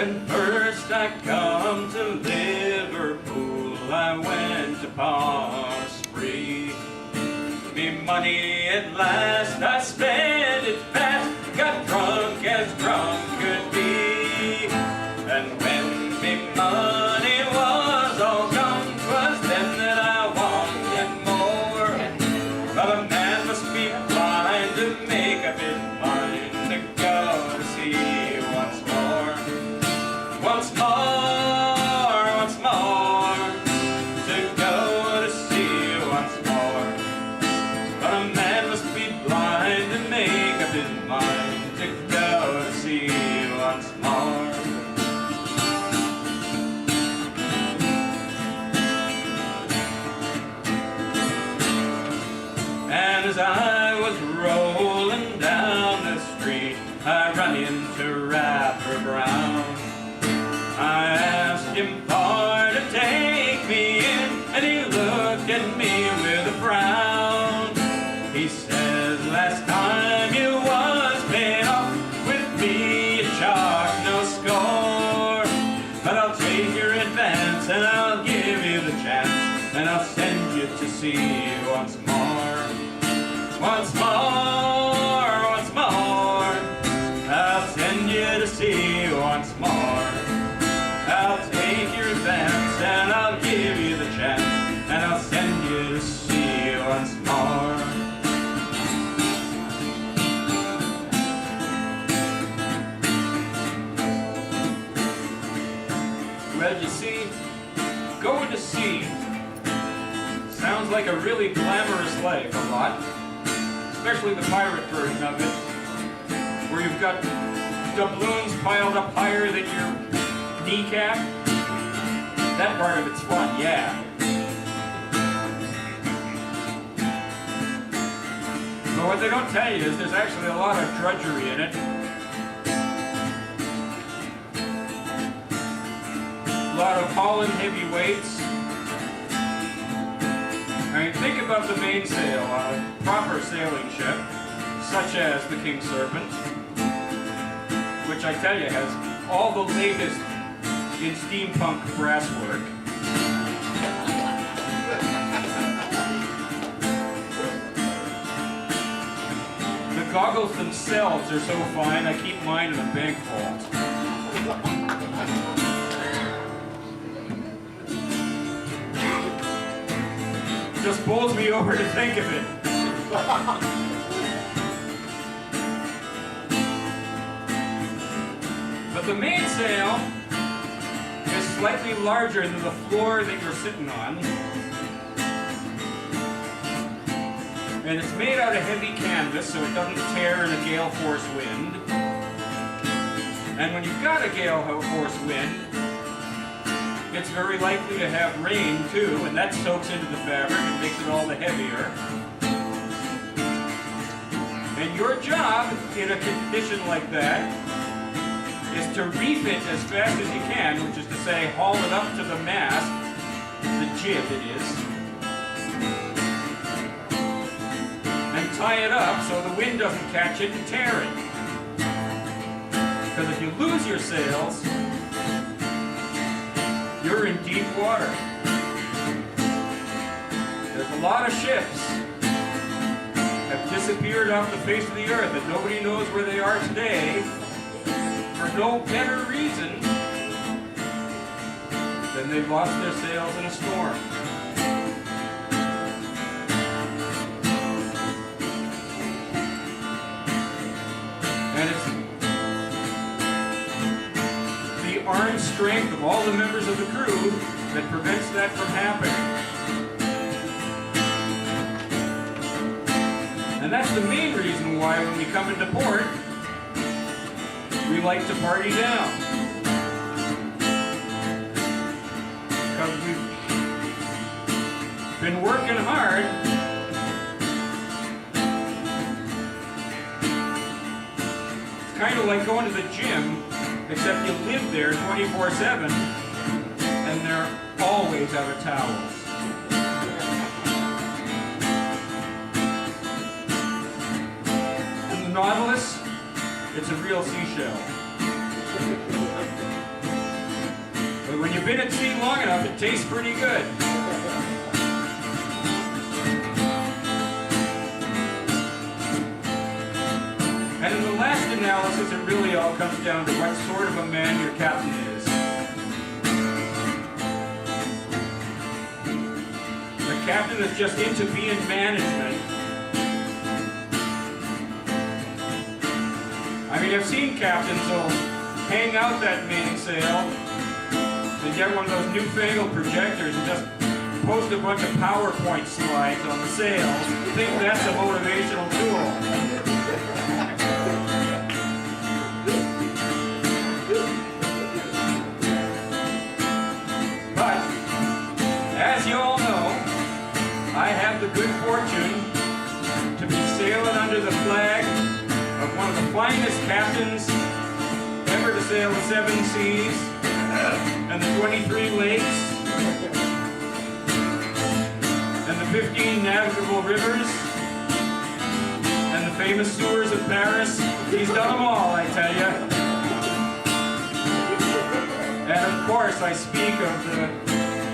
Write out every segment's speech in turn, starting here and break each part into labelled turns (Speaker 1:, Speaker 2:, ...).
Speaker 1: When first I come to Liverpool, I went to pawn a spree. Me money at last, I spent it fast, got drunk as drunk could be. And when me money was all gone, 'twas then that I wanted more. But a man must be blind to make up his mind to go to see once more. Once more, once more, to go to see once more. But a man must be blind to make up his mind to go to see once more. And as I was rolling down the street, I run into Rapper Brown. I asked him for to take me in, and he looked at me with a frown. He says, last time you was paid off, with me you charged no score. But I'll take your advance and I'll give you the chance, and I'll send you to see once more. Once more, once more, I'll send you to see once more. I'll take your advance and I'll give you the chance, and I'll send you to see once more. Well, you see, going to sea sounds like a really glamorous life a lot, especially the pirate version of it, where you've got doubloons piled up higher than your kneecap. That part of it's fun, yeah. But what they don't tell you is there's actually a lot of drudgery in it. A lot of hauling heavy weights. I mean, think about the mainsail on a proper sailing ship, such as the King Serpent, which I tell you has all the latest in steampunk brasswork. The goggles themselves are so fine, I keep mine in a bank vault. Just bowls me over to think of it. But the mainsail is slightly larger than the floor that you're sitting on. And it's made out of heavy canvas so it doesn't tear in a gale force wind. And when you've got a gale force wind, it's very likely to have rain too, and that soaks into the fabric and makes it all the heavier. And your job in a condition like that is to reef it as fast as you can, which is to say, haul it up to the mast, the jib it is, and tie it up so the wind doesn't catch it and tear it. Because if you lose your sails, you're in deep water. There's a lot of ships have disappeared off the face of the earth and nobody knows where they are today for no better reason than they've lost their sails in a storm. And it's the armed strength of all the members of the crew that prevents that from happening. And that's the main reason why when we come into port, we like to party down. Because we've been working hard. It's kind of like going to the gym, except you live there 24/7, and they're always out of towels. And the Nautilus, it's a real seashell. you've been at sea long enough, it tastes pretty good. And in the last analysis, it really all comes down to what sort of a man your captain is. The captain is just into being management. I mean, I've seen captains who'll hang out that mainsail and get one of those newfangled projectors and just post a bunch of PowerPoint slides on the sails. Think that's a motivational tool. But, as you all know, I have the good fortune to be sailing under the flag of one of the finest captains ever to sail the 7 seas and the 23 lakes and the 15 navigable rivers and the famous sewers of Paris. He's done them all, I tell you. And of course, I speak of the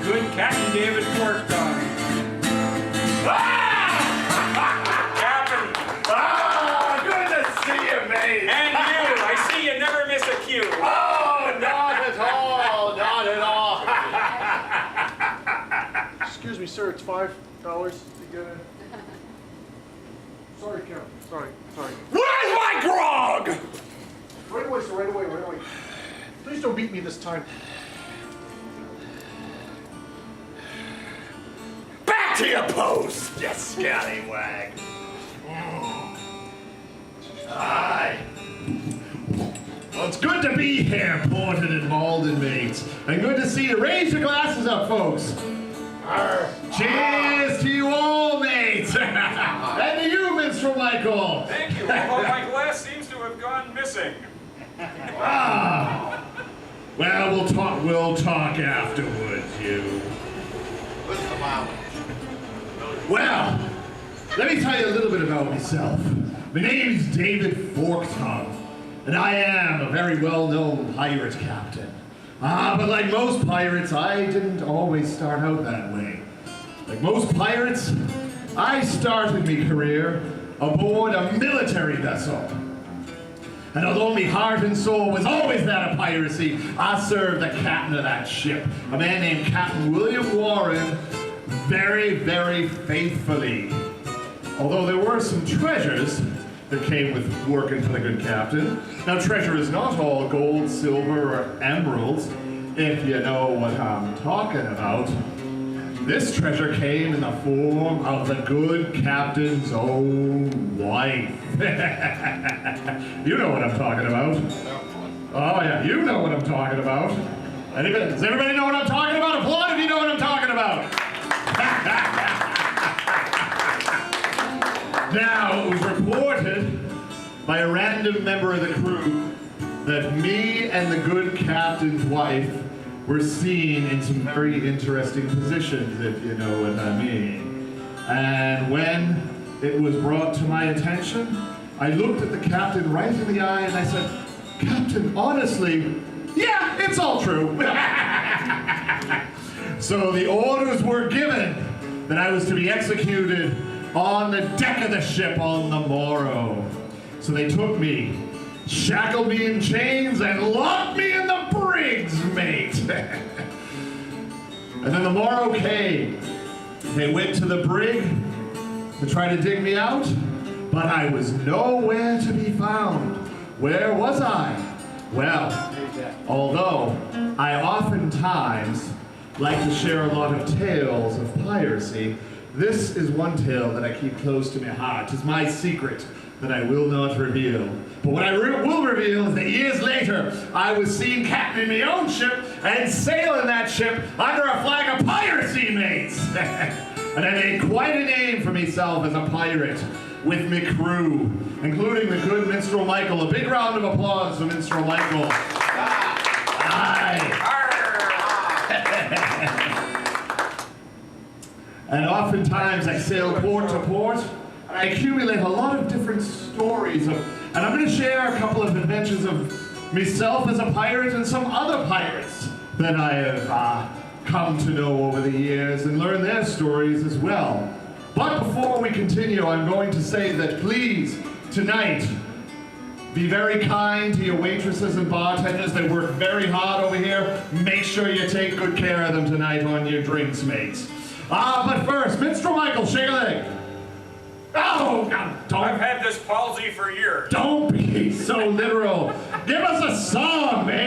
Speaker 1: good Captain David Forktongue. Captain!
Speaker 2: Oh, good to see you, mate.
Speaker 1: And you! I see you never miss a cue.
Speaker 2: Oh, not at all, not at all.
Speaker 3: Excuse me, sir, it's $5 to get in. Sorry, Captain. Sorry.
Speaker 2: Where's my grog?
Speaker 3: Right away, sir, right away. Please don't beat me this time.
Speaker 2: Back to your post, you scallywag. Aye. Well, it's good to be here, ported in Malden, mates. And good to see you. Raise your glasses up, folks. Cheers to you all, mates. And to you, Minstrel Michael.
Speaker 1: Thank you. Although my glass seems to have gone missing.
Speaker 2: Ah. Well, we'll talk afterwards, you. Well, let me tell you a little bit about myself. My name's David Forktongue, and I am a very well-known pirate captain. But like most pirates, I didn't always start out that way. Like most pirates, I started my career aboard a military vessel. And although my heart and soul was always that of piracy, I served the captain of that ship, a man named Captain William Warren, very, very faithfully. Although there were some treasures that came with working for the good captain. Now, treasure is not all gold, silver, or emeralds, if you know what I'm talking about. This treasure came in the form of the good captain's own wife. You know what I'm talking about. Oh yeah, you know what I'm talking about. Does everybody know what I'm talking about? Applaud if you know what I'm talking about. Now, it was reported by a random member of the crew that me and the good captain's wife were seen in some very interesting positions, if you know what I mean. And when it was brought to my attention, I looked at the captain right in the eye and I said, "Captain, honestly, yeah, it's all true." So the orders were given that I was to be executed on the deck of the ship on the morrow. So they took me, shackled me in chains, and locked me in the brig's, mate. And then the morrow came. They went to the brig to try to dig me out, but I was nowhere to be found. Where was I? Well, although I oftentimes like to share a lot of tales of piracy, this is one tale that I keep close to my heart. It's my secret that I will not reveal. But what I will reveal is that years later, I was seen captaining my own ship and sailing that ship under a flag of piracy, mates. And I made quite a name for myself as a pirate with my crew, including the good Minstrel Michael. A big round of applause for Minstrel Michael. Aye. And oftentimes I sail port to port, and I accumulate a lot of different stories and I'm going to share a couple of adventures of myself as a pirate and some other pirates that I have come to know over the years and learn their stories as well. But before we continue, I'm going to say that please, tonight, be very kind to your waitresses and bartenders. They work very hard over here. Make sure you take good care of them tonight on your drinks, mates. But first, Minstrel Michael, shake a leg. Oh, God,
Speaker 1: I've had this palsy for years.
Speaker 2: don't be so literal. Give us a song, man.